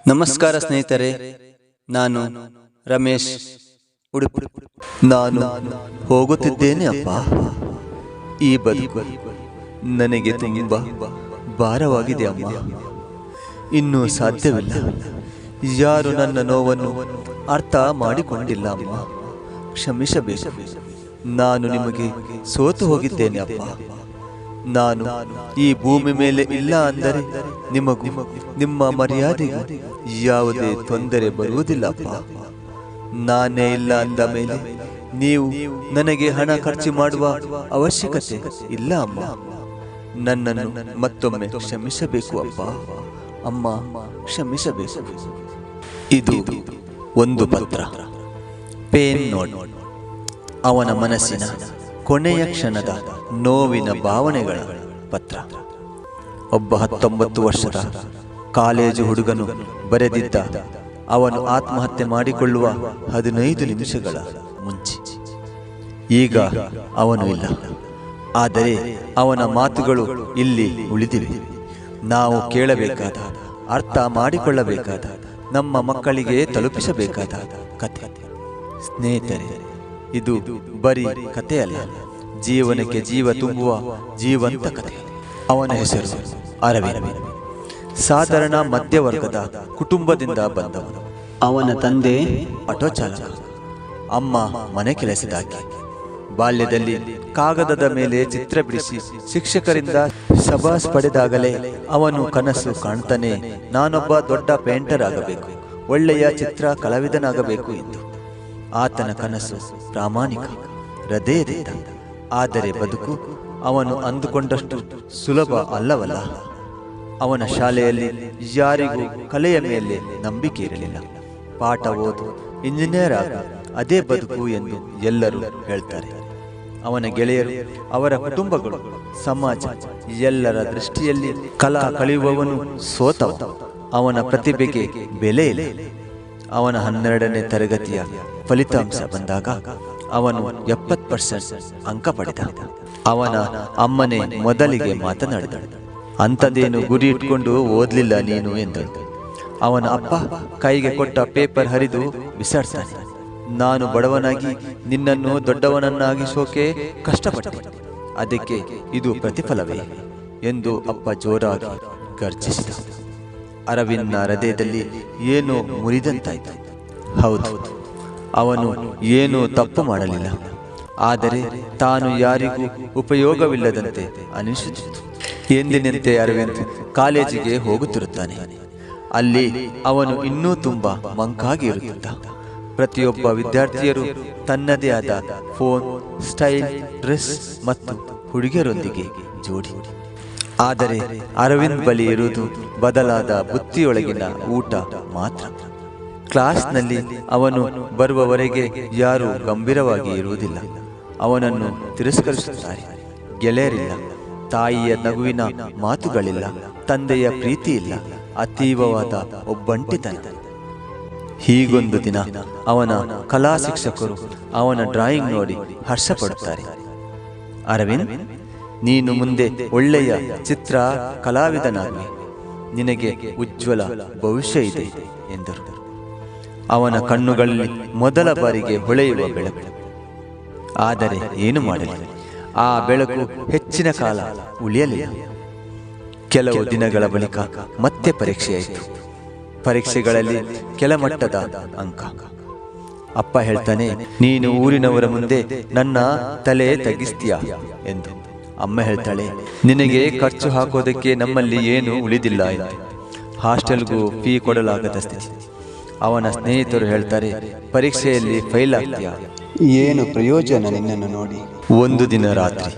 ನಮಸ್ಕಾರ ಸ್ನೇಹಿತರೆ, ನಾನು ರಮೇಶ್ ಉಡುಪಿ. ನಾನು ಹೋಗುತ್ತಿದ್ದೇನೆ ಅಪ್ಪ. ಈ ಬದುಕು ನನಗೆ ತುಂಬ ಭಾರವಾಗಿದೆ ಅಮ್ಮ. ಇನ್ನೂ ಸಾಧ್ಯವಿಲ್ಲ. ಯಾರು ನನ್ನ ನೋವನ್ನು ಅರ್ಥ ಮಾಡಿಕೊಂಡಿಲ್ಲ ಅಮ್ಮ. ಕ್ಷಮಿಸಬೇಕು. ನಾನು ನಿಮಗೆ ಸೋತು ಹೋಗಿದ್ದೇನೆ ಅಪ್ಪ. ನಾನು ಈ ಭೂಮಿ ಮೇಲೆ ಇಲ್ಲ ಅಂದರೆ ನಿಮಗೂ ನಿಮ್ಮ ಮರ್ಯಾದೆಗೂ ಯಾವುದೇ ತೊಂದರೆ ಬರುವುದಿಲ್ಲಪ್ಪ. ನಾನೇ ಇಲ್ಲ ಅಂದ ಮೇಲೆ ನೀವು ನನಗೆ ಹಣ ಖರ್ಚು ಮಾಡುವ ಅವಶ್ಯಕತೆ ಇಲ್ಲ ಅಮ್ಮ. ನನ್ನನ್ನು ಮತ್ತೊಮ್ಮೆ ಕ್ಷಮಿಸಬೇಕು ಅಪ್ಪ. ಅಮ್ಮ, ಕ್ಷಮಿಸಬೇಕು. ಇದು ಒಂದು ಪತ್ರ, ಪೇನ್ ನೋಟ್. ಅವನ ಮನಸ್ಸಿನ ಕೊನೆಯ ಕ್ಷಣದ ನೋವಿನ ಭಾವನೆಗಳ ಪತ್ರ. ಒಬ್ಬ 19 ವರ್ಷದ ಕಾಲೇಜು ಹುಡುಗನು ಬರೆದಿದ್ದ. ಅವನು ಆತ್ಮಹತ್ಯೆ ಮಾಡಿಕೊಳ್ಳುವ 15 ನಿಮಿಷಗಳ ಮುಂಚೆ. ಈಗ ಅವನು ಇಲ್ಲ, ಆದರೆ ಅವನ ಮಾತುಗಳು ಇಲ್ಲಿ ಉಳಿದಿವೆ. ನಾವು ಕೇಳಬೇಕಾದ, ಅರ್ಥ ಮಾಡಿಕೊಳ್ಳಬೇಕಾದ, ನಮ್ಮ ಮಕ್ಕಳಿಗೆ ತಲುಪಿಸಬೇಕಾದ ಕಥೆ. ಸ್ನೇಹಿತರೆ, ಇದು ಬರೀ ಕಥೆಯಲ್ಲ, ಜೀವನಕ್ಕೆ ಜೀವ ತುಂಬುವ ಜೀವಂತ ಕಥೆ. ಅವನ ಹೆಸರು ಅರವಿಂದ್. ಸಾಧಾರಣ ಮಧ್ಯವರ್ಗದ ಕುಟುಂಬದಿಂದ ಬಂದವನು. ಅವನ ತಂದೆ ಆಟೋ ಚಾಲಕ, ಅಮ್ಮ ಮನೆ ಕೆಲಸದಾಗಿ. ಬಾಲ್ಯದಲ್ಲಿ ಕಾಗದದ ಮೇಲೆ ಚಿತ್ರ ಬಿಡಿಸಿ ಶಿಕ್ಷಕರಿಂದ ಶಬಾಸ್ ಪಡೆದಾಗಲೇ ಅವನು ಕನಸು ಕಾಣ್ತಾನೆ, ನಾನೊಬ್ಬ ದೊಡ್ಡ ಪೇಂಟರ್ ಆಗಬೇಕು, ಒಳ್ಳೆಯ ಚಿತ್ರ ಕಲಾವಿದನಾಗಬೇಕು ಎಂದು. ಆತನ ಕನಸು ಪ್ರಾಮಾಣಿಕ, ಹೃದಯದಿಂದ. ಆದರೆ ಬದುಕು ಅವನು ಅಂದುಕೊಂಡಷ್ಟು ಸುಲಭ ಅಲ್ಲವಲ್ಲ. ಅವನ ಶಾಲೆಯಲ್ಲಿ ಯಾರಿಗೂ ಕಲೆಯ ಮೇಲೆ ನಂಬಿಕೆ ಇರಲಿಲ್ಲ. ಪಾಠ ಓದು, ಇಂಜಿನಿಯರ್ ಆಗು, ಅದೇ ಬದುಕು ಎಂದು ಎಲ್ಲರೂ ಹೇಳ್ತಾರೆ. ಅವನ ಗೆಳೆಯರು, ಅವರ ಕುಟುಂಬಗಳು, ಸಮಾಜ, ಎಲ್ಲರ ದೃಷ್ಟಿಯಲ್ಲಿ ಕಲಾ ಕಲಿಯುವವನು ಸೋತವ. ಅವನ ಪ್ರತಿಭೆಗೆ ಬೆಲೆ ಇಲ್ಲ. ಅವನ 12ನೇ ತರಗತಿಯ ಫಲಿತಾಂಶ ಬಂದಾಗ ಅವನು 70% ಅಂಕ ಪಡೆದ. ಅವನ ಅಮ್ಮನೇ ಮೊದಲಿಗೆ ಮಾತನಾಡಿದಳು, ಅಂಥದ್ದೇನು ಗುರಿ ಇಟ್ಕೊಂಡು ಓದ್ಲಿಲ್ಲ ನೀನು ಎಂದಳು. ಅವನ ಅಪ್ಪ ಕೈಗೆ ಕೊಟ್ಟ ಪೇಪರ್ ಹರಿದು ಬಿಸಾಡ್ತಾನೆ. ನಾನು ಬಡವನಾಗಿ ನಿನ್ನನ್ನು ದೊಡ್ಡವನನ್ನಾಗಿಸೋಕೆ ಕಷ್ಟಪಟ್ಟೆ, ಅದಕ್ಕೆ ಇದು ಪ್ರತಿಫಲವೇ ಎಂದು ಅಪ್ಪ ಜೋರಾಗಿ ಗರ್ಜಿಸಿದ. ಅರವಿಂದ್ನ ಹೃದಯದಲ್ಲಿ ಏನೋ ಮುರಿದಂತಾಯಿತು. ಹೌದು, ಅವನು ಏನೂ ತಪ್ಪು ಮಾಡಲಿಲ್ಲ, ಆದರೆ ತಾನು ಯಾರಿಗೂ ಉಪಯೋಗವಿಲ್ಲದಂತೆ ಅನಿಸುತ್ತಿತ್ತು. ಎಂದಿನಂತೆ ಅರವಿಂದ್ ಕಾಲೇಜಿಗೆ ಹೋಗುತ್ತಿರುತ್ತಾನೆ. ಅಲ್ಲಿ ಅವನು ಇನ್ನೂ ತುಂಬಾ ಮಂಕಾಗಿ ಇರುತ್ತಿದ್ದ. ಪ್ರತಿಯೊಬ್ಬ ವಿದ್ಯಾರ್ಥಿಯರು ತನ್ನದೇ ಆದ ಫೋನ್, ಸ್ಟೈಲ್, ಡ್ರೆಸ್ ಮತ್ತು ಹುಡುಗಿಯರೊಂದಿಗೆ ಜೋಡಿ. ಆದರೆ ಅರವಿಂದ್ ಬಳಿ ಇರುವುದು ಬದಲಾದ ಬುತ್ತಿಯೊಳಗಿನ ಊಟ ಮಾತ್ರ. ಕ್ಲಾಸ್ನಲ್ಲಿ ಅವನು ಬರುವವರೆಗೆ ಯಾರೂ ಗಂಭೀರವಾಗಿ ಇರುವುದಿಲ್ಲ. ಅವನನ್ನು ತಿರಸ್ಕರಿಸುತ್ತಾರೆ. ಗೆಳೆಯರಿಲ್ಲ, ತಾಯಿಯ ನಗುವಿನ ಮಾತುಗಳಿಲ್ಲ, ತಂದೆಯ ಪ್ರೀತಿ ಇಲ್ಲ, ಅತೀವವಾದ ಒಬ್ಬಂಟಿತನ. ಹೀಗೊಂದು ದಿನ ಅವನ ಕಲಾ ಶಿಕ್ಷಕರು ಅವನ ಡ್ರಾಯಿಂಗ್ ನೋಡಿ ಹರ್ಷಪಡುತ್ತಾರೆ. ಅರವಿಂದ್, ನೀನು ಮುಂದೆ ಒಳ್ಳೆಯ ಚಿತ್ರ ಕಲಾವಿದನಾಗಿ, ನಿನಗೆ ಉಜ್ವಲ ಭವಿಷ್ಯ ಇದೆ ಎಂದರು. ಅವನ ಕಣ್ಣುಗಳಲ್ಲಿ ಮೊದಲ ಬಾರಿಗೆ ಹೊಳೆಯುವ ಬೆಳಕು. ಆದರೆ ಏನು ಮಾಡಲಿ, ಆ ಬೆಳಕು ಹೆಚ್ಚಿನ ಕಾಲ ಉಳಿಯಲಿಲ್ಲ. ಕೆಲವು ದಿನಗಳ ಬಳಿಕ ಮತ್ತೆ ಪರೀಕ್ಷೆಯಾಯಿತು. ಪರೀಕ್ಷೆಗಳಲ್ಲಿ ಕೆಳಮಟ್ಟದ ಅಂಕ. ಅಪ್ಪ ಹೇಳ್ತಾನೆ, ನೀನು ಊರಿನವರ ಮುಂದೆ ನನ್ನ ತಲೆ ತಗ್ಗಿಸ್ತೀಯಾ ಎಂದು. ಅಮ್ಮ ಹೇಳ್ತಾಳೆ, ನಿನಗೆ ಖರ್ಚು ಹಾಕೋದಕ್ಕೆ ನಮ್ಮಲ್ಲಿ ಏನು ಉಳಿದಿಲ್ಲ ಎಂದು. ಹಾಸ್ಟೆಲ್ಗೂ ಫೀ ಕೊಡಲಾಗದ ಸ್ಥಿತಿ. ಅವನ ಸ್ನೇಹಿತರು ಹೇಳ್ತಾರೆ, ಪರೀಕ್ಷೆಯಲ್ಲಿ ಫೈಲ್ ಆಗ್ತೀಯಾ, ಏನು ಪ್ರಯೋಜನ ನಿನ್ನನ್ನು ನೋಡಿ. ಒಂದು ದಿನ ರಾತ್ರಿ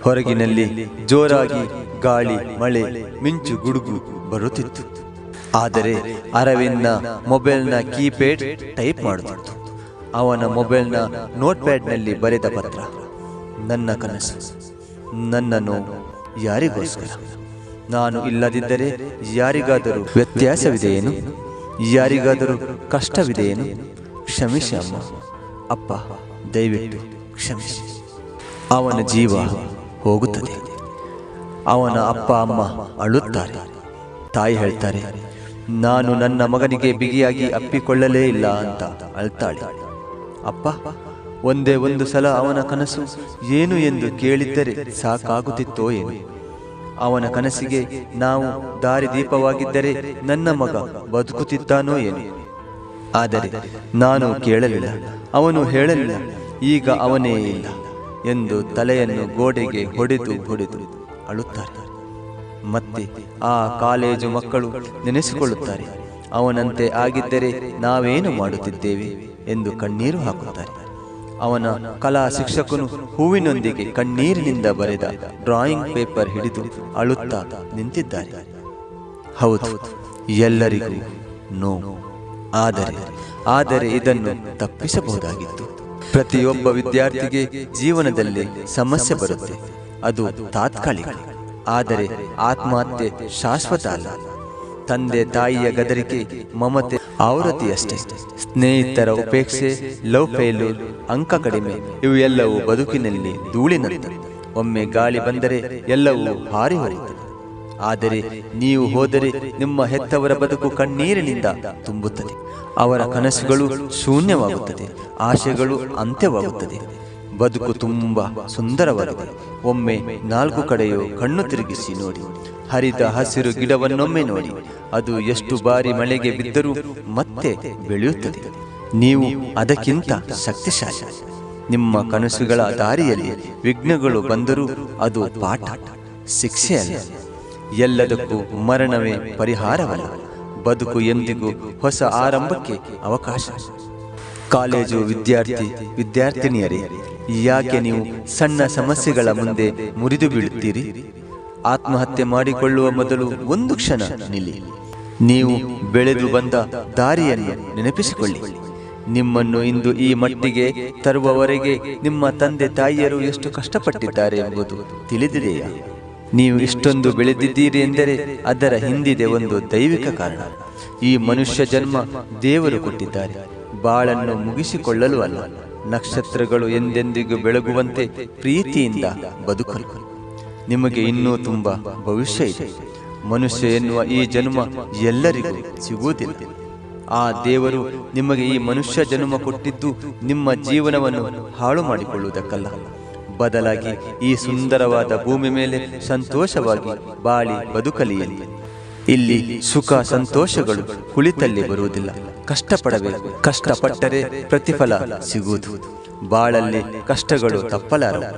ಹೊರಗಿನಲ್ಲಿ ಜೋರಾಗಿ ಗಾಳಿ, ಮಳೆ, ಮಿಂಚು, ಗುಡುಗು ಬರುತ್ತಿತ್ತು. ಆದರೆ ಅರವಿಂದ್ನ ಮೊಬೈಲ್ನ ಕೀಪ್ಯಾಡ್ ಟೈಪ್ ಮಾಡುತ್ತಿತ್ತು. ಅವನ ಮೊಬೈಲ್ನ ನೋಟ್ ಪ್ಯಾಡ್ನಲ್ಲಿ ಬರೆದ ಪತ್ರ, ನನ್ನ ಕನಸು, ನನ್ನ ನೋವು ಯಾರಿಗೋಸ್ಕರ. ನಾನು ಇಲ್ಲದಿದ್ದರೆ ಯಾರಿಗಾದರೂ ವ್ಯತ್ಯಾಸವಿದೆಯೇನು? ಯಾರಿಗಾದರೂ ಕಷ್ಟವಿದೆಯೇನು? ಕ್ಷಮಿಸಿ ಅಮ್ಮ, ಅಪ್ಪ, ದಯವಿಟ್ಟು ಕ್ಷಮಿಸಿ. ಅವನ ಜೀವ ಹೋಗುತ್ತದೆ. ಅವನ ಅಪ್ಪ ಅಮ್ಮ ಅಳುತ್ತಾರೆ. ತಾಯಿ ಹೇಳ್ತಾರೆ, ನಾನು ನನ್ನ ಮಗನಿಗೆ ಬಿಗಿಯಾಗಿ ಅಪ್ಪಿಕೊಳ್ಳಲೇ ಇಲ್ಲ ಅಂತ ಅಳ್ತಾಳೆ. ಅಪ್ಪ, ಒಂದೇ ಒಂದು ಸಲ ಅವನ ಕನಸು ಏನು ಎಂದು ಕೇಳಿದ್ದರೆ ಸಾಕಾಗುತ್ತಿತ್ತೋ ಏನು. ಅವನ ಕನಸಿಗೆ ನಾವು ದಾರಿದೀಪವಾಗಿದ್ದರೆ ನನ್ನ ಮಗ ಬದುಕುತ್ತಿದ್ದಾನೋ ಏನು. ಆದರೆ ನಾನು ಕೇಳಲಿಲ್ಲ, ಅವನು ಹೇಳಲಿಲ್ಲ, ಈಗ ಅವನೇ ಇಲ್ಲ ಎಂದು ತಲೆಯನ್ನು ಗೋಡೆಗೆ ಹೊಡೆದು ಅಳುತ್ತಾರೆ. ಮತ್ತೆ ಆ ಕಾಲೇಜು ಮಕ್ಕಳು ನೆನೆಸಿಕೊಳ್ಳುತ್ತಾರೆ, ಅವನಂತೆ ಆಗಿದ್ದರೆ ನಾವೇನು ಮಾಡುತ್ತಿದ್ದೇವೆ ಎಂದು ಕಣ್ಣೀರು ಹಾಕುತ್ತಾರೆ. ಅವನ ಕಲಾ ಶಿಕ್ಷಕನು ಹೂವಿನೊಂದಿಗೆ ಕಣ್ಣೀರಿನಿಂದ ಬರೆದ ಡ್ರಾಯಿಂಗ್ ಪೇಪರ್ ಹಿಡಿದು ಅಳುತ್ತಾ ನಿಂತಿದ್ದಾರೆ. ಹೌದು, ಎಲ್ಲರಿಗೂ ನೋವು. ಆದರೆ ಇದನ್ನು ತಪ್ಪಿಸಬಹುದಾಗಿತ್ತು. ಪ್ರತಿಯೊಬ್ಬ ವಿದ್ಯಾರ್ಥಿಗೆ ಜೀವನದಲ್ಲಿ ಸಮಸ್ಯೆ ಬರುತ್ತೆ, ಅದು ತಾತ್ಕಾಲಿಕ. ಆದರೆ ಆತ್ಮಹತ್ಯೆ ಶಾಶ್ವತ ಅಲ್ಲ. ತಂದೆ ತಾಯಿಯ ಗದರಿಕೆ, ಮಮತೆ ಆವೃತ್ತಿಯಷ್ಟೇ. ಸ್ನೇಹಿತರ ಉಪೇಕ್ಷೆ, ಲವ್ ಫೇಲ್ಯೂರ್, ಅಂಕ ಕಡಿಮೆ, ಇವು ಎಲ್ಲವೂ ಬದುಕಿನಲ್ಲಿ ಧೂಳಿನಂತೆ. ಒಮ್ಮೆ ಗಾಳಿ ಬಂದರೆ ಎಲ್ಲವೂ ಹಾರಿ ಹೋಗುತ್ತದೆ. ಆದರೆ ನೀವು ಹೋದರೆ ನಿಮ್ಮ ಹೆತ್ತವರ ಬದುಕು ಕಣ್ಣೀರಿನಿಂದ ತುಂಬುತ್ತದೆ. ಅವರ ಕನಸುಗಳು ಶೂನ್ಯವಾಗುತ್ತದೆ, ಆಶೆಗಳು ಅಂತ್ಯವಾಗುತ್ತದೆ. ಬದುಕು ತುಂಬಾ ಸುಂದರವಾಗಿದೆ. ಒಮ್ಮೆ 4 ಕಡೆಯೂ ಕಣ್ಣು ತಿರುಗಿಸಿ ನೋಡಿ. ಹರಿದ ಹಸಿರು ಗಿಡವನ್ನೊಮ್ಮೆ ನೋಡಿ. ಅದು ಎಷ್ಟು ಬಾರಿ ಮಳೆಗೆ ಬಿದ್ದರೂ ಮತ್ತೆ ಬೆಳೆಯುತ್ತದೆ. ನೀವು ಅದಕ್ಕಿಂತ ಶಕ್ತಿಶಾಲಿ. ನಿಮ್ಮ ಕನಸುಗಳ ದಾರಿಯಲ್ಲಿ ವಿಘ್ನಗಳು ಬಂದರೂ ಅದು ಪಾಠ, ಶಿಕ್ಷೆ ಅಲ್ಲ. ಎಲ್ಲದಕ್ಕೂ ಮರಣವೇ ಪರಿಹಾರವಲ್ಲ. ಬದುಕು ಎಂದಿಗೂ ಹೊಸ ಆರಂಭಕ್ಕೆ ಅವಕಾಶ. ಕಾಲೇಜು ವಿದ್ಯಾರ್ಥಿನಿಯರೇ, ಯಾಕೆ ನೀವು ಸಣ್ಣ ಸಮಸ್ಯೆಗಳ ಮುಂದೆ ಮುರಿದು ಬೀಳುತ್ತೀರಿ? ಆತ್ಮಹತ್ಯೆ ಮಾಡಿಕೊಳ್ಳುವ ಮೊದಲು ಒಂದು ಕ್ಷಣ ನಿಲ್ಲಿ. ನೀವು ಬೆಳೆದು ಬಂದ ದಾರಿಯನ್ನು ನೆನಪಿಸಿಕೊಳ್ಳಿ. ನಿಮ್ಮನ್ನು ಇಂದು ಈ ಮಟ್ಟಿಗೆ ತರುವವರೆಗೆ ನಿಮ್ಮ ತಂದೆ ತಾಯಿಯರು ಎಷ್ಟು ಕಷ್ಟಪಟ್ಟಿದ್ದಾರೆ ಎಂಬುದು ತಿಳಿದಿದೆಯಾ? ನೀವು ಇಷ್ಟೊಂದು ಬೆಳೆದಿದ್ದೀರಿ ಎಂದರೆ ಅದರ ಹಿಂದಿದೆ ಒಂದು ದೈವಿಕ ಕಾರಣ. ಈ ಮನುಷ್ಯ ಜನ್ಮ ದೇವರು ಕೊಟ್ಟಿದ್ದಾರೆ, ಬಾಳನ್ನು ಮುಗಿಸಿಕೊಳ್ಳಲು ಅಲ್ಲ. ನಕ್ಷತ್ರಗಳು ಎಂದೆಂದಿಗೂ ಬೆಳಗುವಂತೆ ಪ್ರೀತಿಯಿಂದ ಬದುಕಲು. ನಿಮಗೆ ಇನ್ನೂ ತುಂಬಾ ಭವಿಷ್ಯ ಇದೆ. ಮನುಷ್ಯ ಎನ್ನುವ ಈ ಜನ್ಮ ಎಲ್ಲರಿಗೂ ಸಿಗುವುದಿಲ್ಲ. ಆ ದೇವರು ನಿಮಗೆ ಈ ಮನುಷ್ಯ ಜನ್ಮ ಕೊಟ್ಟಿದ್ದು ನಿಮ್ಮ ಜೀವನವನ್ನು ಹಾಳು ಮಾಡಿಕೊಳ್ಳುವುದಕ್ಕಲ್ಲ, ಬದಲಾಗಿ ಈ ಸುಂದರವಾದ ಭೂಮಿ ಮೇಲೆ ಸಂತೋಷವಾಗಿ ಬಾಳಿ ಬದುಕಲಿ ಎಂದು. ಇಲ್ಲಿ ಸುಖ ಸಂತೋಷಗಳು ಕುಳಿತಲ್ಲಿ ಬರುವುದಿಲ್ಲ, ಕಷ್ಟಪಡಬೇಕು. ಕಷ್ಟಪಟ್ಟರೆ ಪ್ರತಿಫಲ ಸಿಗುವುದು. ಬಾಳಲ್ಲಿ ಕಷ್ಟಗಳು ತಪ್ಪಲಾರವು.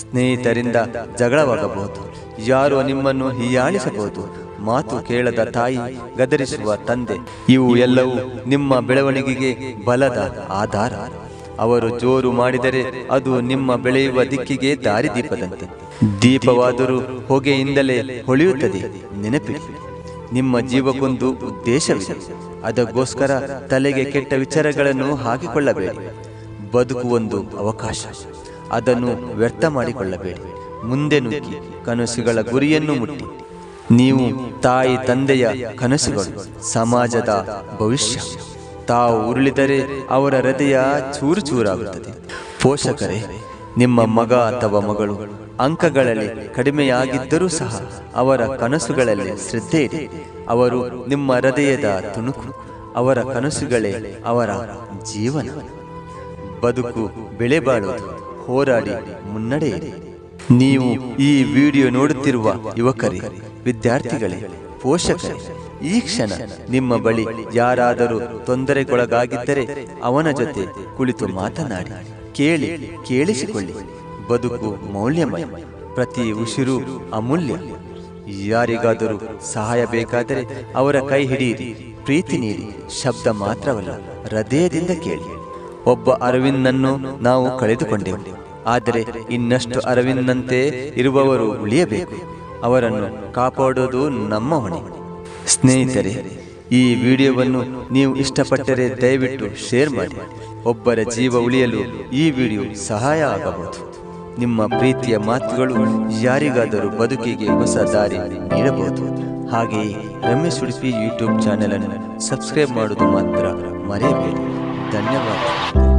ಸ್ನೇಹಿತರಿಂದ ಜಗಳವಾಗಬಹುದು, ಯಾರೋ ನಿಮ್ಮನ್ನು ಹೀಯಾಳಿಸಬಹುದು, ಮಾತು ಕೇಳದ ತಾಯಿ, ಗದರಿಸುವ ತಂದೆ, ಇವು ಎಲ್ಲವೂ ನಿಮ್ಮ ಬೆಳವಣಿಗೆಗೆ ಬಲದ ಆಧಾರ. ಅವರು ಜೋರು ಮಾಡಿದರೆ ಅದು ನಿಮ್ಮ ಬೆಳೆಯುವ ದಿಕ್ಕಿಗೆ ದಾರಿದೀಪದಂತೆ. ದೀಪವಾದರೂ ಹೊಗೆಯಿಂದಲೇ ಹೊಳೆಯುತ್ತದೆ. ನೆನಪಿಡಿ, ನಿಮ್ಮ ಜೀವಕ್ಕೊಂದು ಉದ್ದೇಶವಿದೆ. ಅದಕ್ಕೋಸ್ಕರ ತಲೆಗೆ ಕೆಟ್ಟ ವಿಚಾರಗಳನ್ನು ಹಾಕಿಕೊಳ್ಳಬೇಡಿ. ಬದುಕು ಒಂದು ಅವಕಾಶ, ಅದನ್ನು ವ್ಯರ್ಥ ಮಾಡಿಕೊಳ್ಳಬೇಡಿ. ಮುಂದೆ ನುಗ್ಗಿ ಕನಸುಗಳ ಗುರಿಯನ್ನು ಮುಟ್ಟಿ. ನೀವು ತಾಯಿ ತಂದೆಯ ಕನಸುಗಳು, ಸಮಾಜದ ಭವಿಷ್ಯ. ತಾವು ಉರುಳಿದರೆ ಅವರ ಹೃದಯ ಚೂರು ಚೂರಾಗುತ್ತದೆ. ಪೋಷಕರೇ, ನಿಮ್ಮ ಮಗ ಅಥವಾ ಮಗಳು ಅಂಕಗಳಲ್ಲಿ ಕಡಿಮೆಯಾಗಿದ್ದರೂ ಸಹ ಅವರ ಕನಸುಗಳಲ್ಲಿ ಶ್ರದ್ಧೆ ಇದೆ. ಅವರು ನಿಮ್ಮ ಹೃದಯದ ತುಣುಕು. ಅವರ ಕನಸುಗಳೇ ಅವರ ಜೀವನ. ಬದುಕು ಬೆಳೆ ಬಾಳುವುದು, ಹೋರಾಡಿ ಮುನ್ನಡೆಯಿರಿ. ನೀವು ಈ ವಿಡಿಯೋ ನೋಡುತ್ತಿರುವ ಯುವಕರೇ, ವಿದ್ಯಾರ್ಥಿಗಳೇ, ಪೋಷಕರೇ, ಈ ಕ್ಷಣ ನಿಮ್ಮ ಬಳಿ ಯಾರಾದರೂ ತೊಂದರೆಗೊಳಗಾಗಿದ್ದರೆ ಅವನ ಜೊತೆ ಕುಳಿತು ಮಾತನಾಡಿ, ಕೇಳಿಸಿಕೊಳ್ಳಿ. ಬದುಕು ಮೌಲ್ಯಮಯ, ಪ್ರತಿ ಉಸಿರು ಅಮೂಲ್ಯ. ಯಾರಿಗಾದರೂ ಸಹಾಯ ಬೇಕಾದರೆ ಅವರ ಕೈ ಹಿಡಿಯಿರಿ, ಪ್ರೀತಿ ನೀಡಿ. ಶಬ್ದ ಮಾತ್ರವಲ್ಲ, ಹೃದಯದಿಂದ ಕೇಳಿ. ಒಬ್ಬ ಅರವಿಂದನನ್ನು ನಾವು ಕಳೆದುಕೊಂಡೆವು, ಆದರೆ ಇನ್ನಷ್ಟು ಅರವಿಂದನಂತೆ ಇರುವವರು ಉಳಿಯಬೇಕು. ಅವರನ್ನು ಕಾಪಾಡೋದು ನಮ್ಮ ಹೊಣೆ. ಸ್ನೇಹಿತರೆ, ಈ ವಿಡಿಯೋವನ್ನು ನೀವು ಇಷ್ಟಪಟ್ಟರೆ ದಯವಿಟ್ಟು ಶೇರ್ ಮಾಡಿ. ಒಬ್ಬರ ಜೀವ ಉಳಿಯಲು ಈ ವಿಡಿಯೋ ಸಹಾಯ ಆಗಬಹುದು. ನಿಮ್ಮ ಪ್ರೀತಿಯ ಮಾತುಗಳು ಯಾರಿಗಾದರೂ ಬದುಕಿಗೆ ಹೊಸ ದಾರಿ ನೀಡಬಹುದು. ಹಾಗೆಯೇ ರಮೇಶ್ ಉಡುಪಿ ಯೂಟ್ಯೂಬ್ ಚಾನೆಲ್ ಅನ್ನು ಸಬ್ಸ್ಕ್ರೈಬ್ ಮಾಡುವುದು ಮಾತ್ರ ಮರೆಯಬೇಡಿ. ಧನ್ಯವಾದ.